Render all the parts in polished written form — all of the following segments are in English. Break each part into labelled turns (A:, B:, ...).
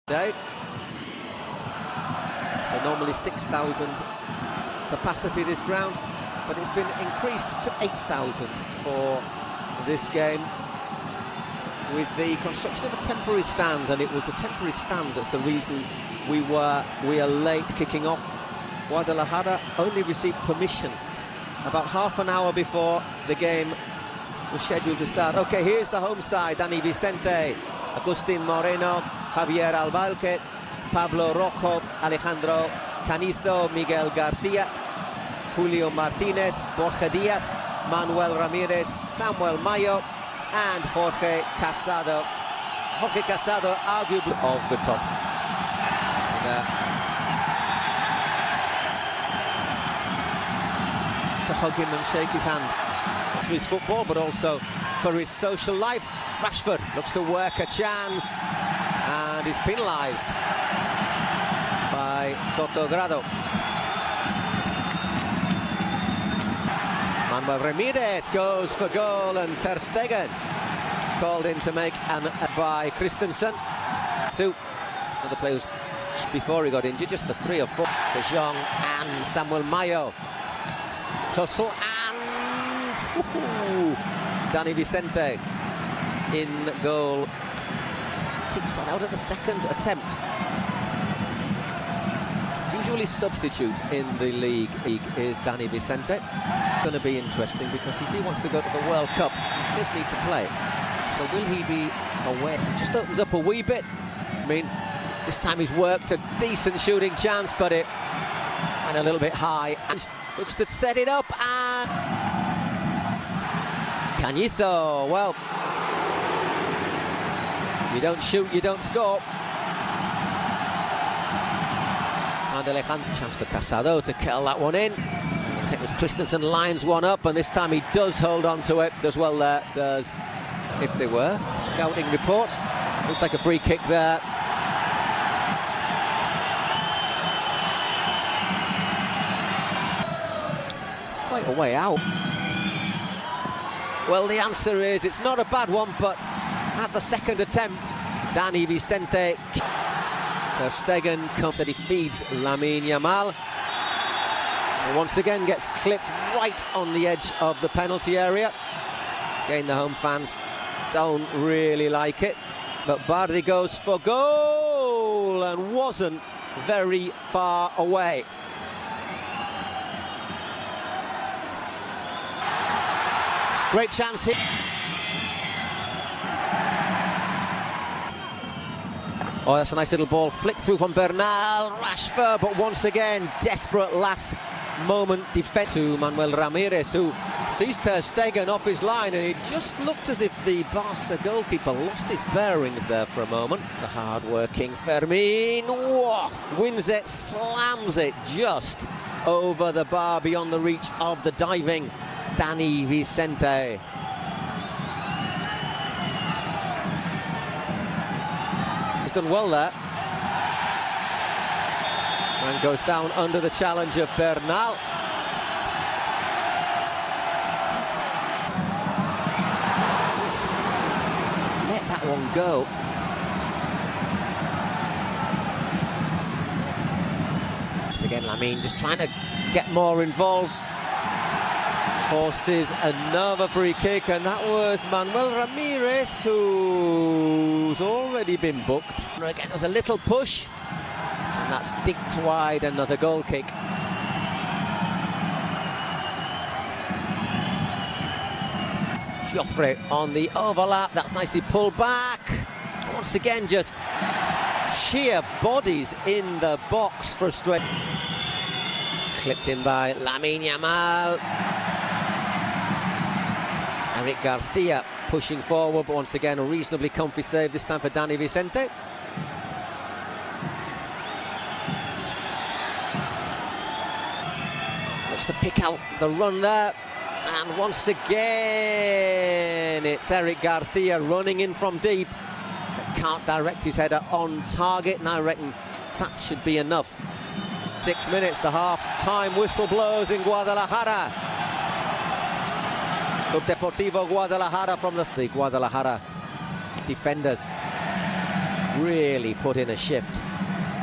A: Day. So normally 6,000 capacity this ground, but it's been increased to 8,000 for this game with the construction of a temporary stand, and it was a temporary stand that's the reason we are late kicking off. Guadalajara only received permission about half an hour before the game was scheduled to start. Okay, here's the home side: Dani Vicente, Agustin Moreno, Javier Albalque, Pablo Rojo, Alejandro Canizo, Miguel García, Julio Martinez, Borja Díaz, Manuel Ramirez, Samuel Mayo, and Jorge Casado. Jorge Casado, arguably of the cup. To hug him and shake his hand for his football, but also for his social life. Rashford looks to work a chance and is penalised by Sotogrado. Manuel Ramirez goes for goal, and Ter Stegen called in to make by Christensen. Two other players before he got injured, just the 3 or 4. De Jong and Samuel Mayo. Tussle and Dani Vicente in goal. Keeps that out at the second attempt. Usually substitute in the league is Dani Vicente. Going to be interesting because if he wants to go to the World Cup, he does need to play. So will he be away? Just opens up a wee bit. I mean, this time he's worked a decent shooting chance, but it went a little bit high. And looks to set it up, and Canizo. Well, you don't shoot, you don't score. And Alejandro, chance for Casado to curl that one in. I think as Christensen lines one up, and this time he does hold on to it. Does well there, does. If they were scouting reports, looks like a free kick there. It's quite a way out. Well, the answer is it's not a bad one, but at the second attempt, Dani Vicente. Ter Stegen comes that he feeds Lamine Yamal. And once again gets clipped right on the edge of the penalty area. Again, the home fans don't really like it. But Bardi goes for goal and wasn't very far away. Great chance here. Oh, that's a nice little ball flicked through from Bernal. Rashford, but once again, desperate last moment defense to Manuel Ramirez, who sees Ter Stegen off his line, and it just looked as if the Barca goalkeeper lost his bearings there for a moment. The hard-working Fermin wins it, slams it just over the bar beyond the reach of the diving Dani Vicente. He's done well there. And goes down under the challenge of Bernal. Let that one go. Once again, Lamine just trying to get more involved. Forces another free kick, and that was Manuel Ramirez, who's already been booked. Again, there's a little push, and that's dinked wide. Another goal kick. Joffre on the overlap. That's nicely pulled back. Once again, just sheer bodies in the box. Frustrating. Clipped in by Lamine Yamal. Eric Garcia pushing forward, but once again a reasonably comfy save, this time for Dani Vicente. Looks to pick out the run there, and once again it's Eric Garcia running in from deep, but can't direct his header on target, and I reckon that should be enough. 6 minutes, the half-time whistle blows in Guadalajara. Club Deportivo Guadalajara from the Guadalajara defenders. really put in a shift.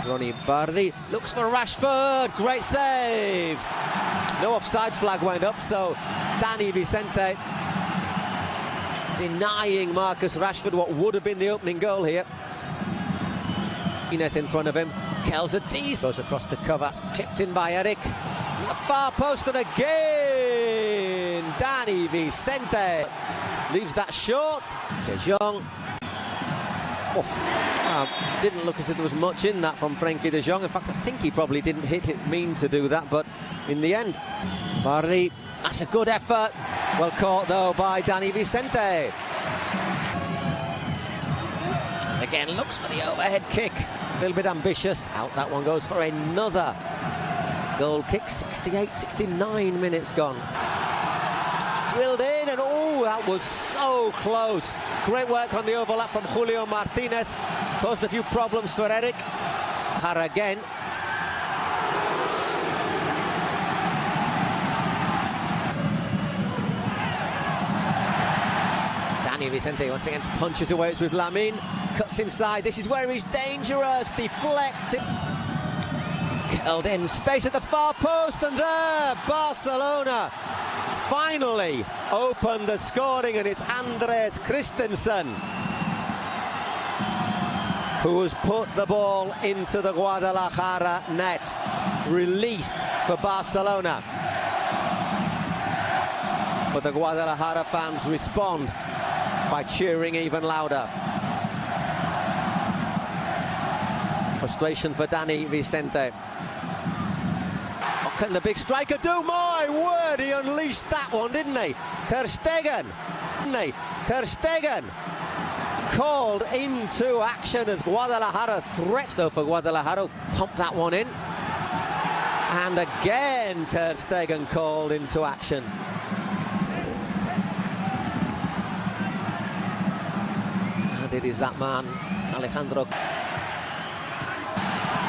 A: Ronnie Bardi looks for Rashford, great save. No offside flag went up, so Dani Vicente denying Marcus Rashford what would have been the opening goal here. In front of him, Kel's a decent goes across the cover, tipped in by Eric. The far post, and again Dani Vicente leaves that short. De Jong. Didn't look as if there was much in that from Frenkie de Jong. In fact, I think he probably didn't mean to do that, but in the end, Bardi, that's a good effort. Well caught though by Dani Vicente. Again, looks for the overhead kick. A little bit ambitious. Out that one goes for another goal kick. 69 minutes gone. Drilled in, and oh, that was so close. Great work on the overlap from Julio Martinez. Posed a few problems for Eric. Hara again. Dani Vicente once again punches away. It's with Lamine. Cuts inside. This is where he's dangerous. Deflected. Held in space at the far post, and there Barcelona finally opened the scoring, and it's Andres Christensen who has put the ball into the Guadalajara net. Relief for Barcelona, but the Guadalajara fans respond by cheering even louder. Frustration for Dani Vicente. What can the big striker do? My word, he unleashed that one, didn't he? Ter Stegen called into action as Guadalajara threats though for Guadalajara. Pump that one in. And again Ter Stegen called into action. And it is that man, Alejandro.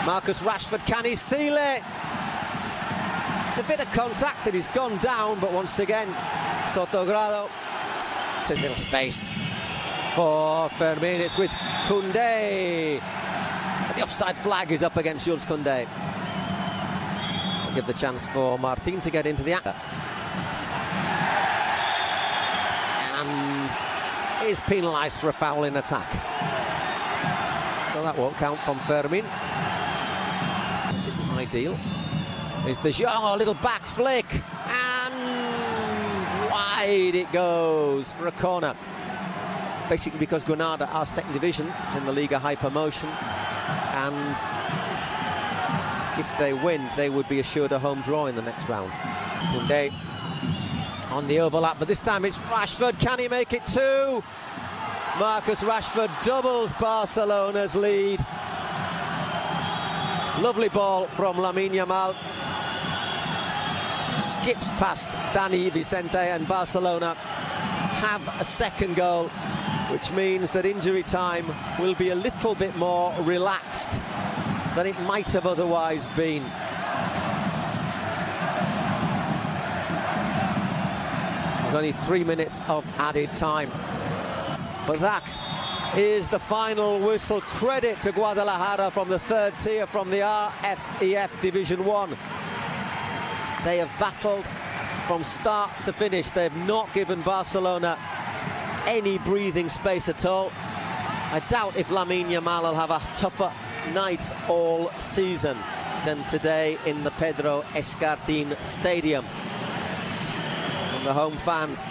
A: Marcus Rashford, can he seal it? It's a bit of contact and he's gone down, but once again, Sotogrado. It's a little space for Fermin. It's with Koundé. The offside flag is up against Jules Koundé. I'll give the chance for Martin to get into the act. And is penalised for a foul in attack. So that won't count from Fermin. Ideal. Is De Jong, a little back flick, and wide it goes for a corner. Basically because Granada are second division in the Liga Hypermotion, and if they win, they would be assured a home draw in the next round. Koundé on the overlap, but this time it's Rashford. Can he make it two? Marcus Rashford doubles Barcelona's lead. Lovely ball from Lamine Yamal. Skips past Dani Vicente, and Barcelona have a second goal, which means that injury time will be a little bit more relaxed than it might have otherwise been. With only 3 minutes of added time. But that is the final whistle. Credit to Guadalajara from the third tier, from the RFEF Division 1. They have battled from start to finish. They have not given Barcelona any breathing space at all. I doubt if Lamine Yamal will have a tougher night all season than today in the Pedro Escartin Stadium. And the home fans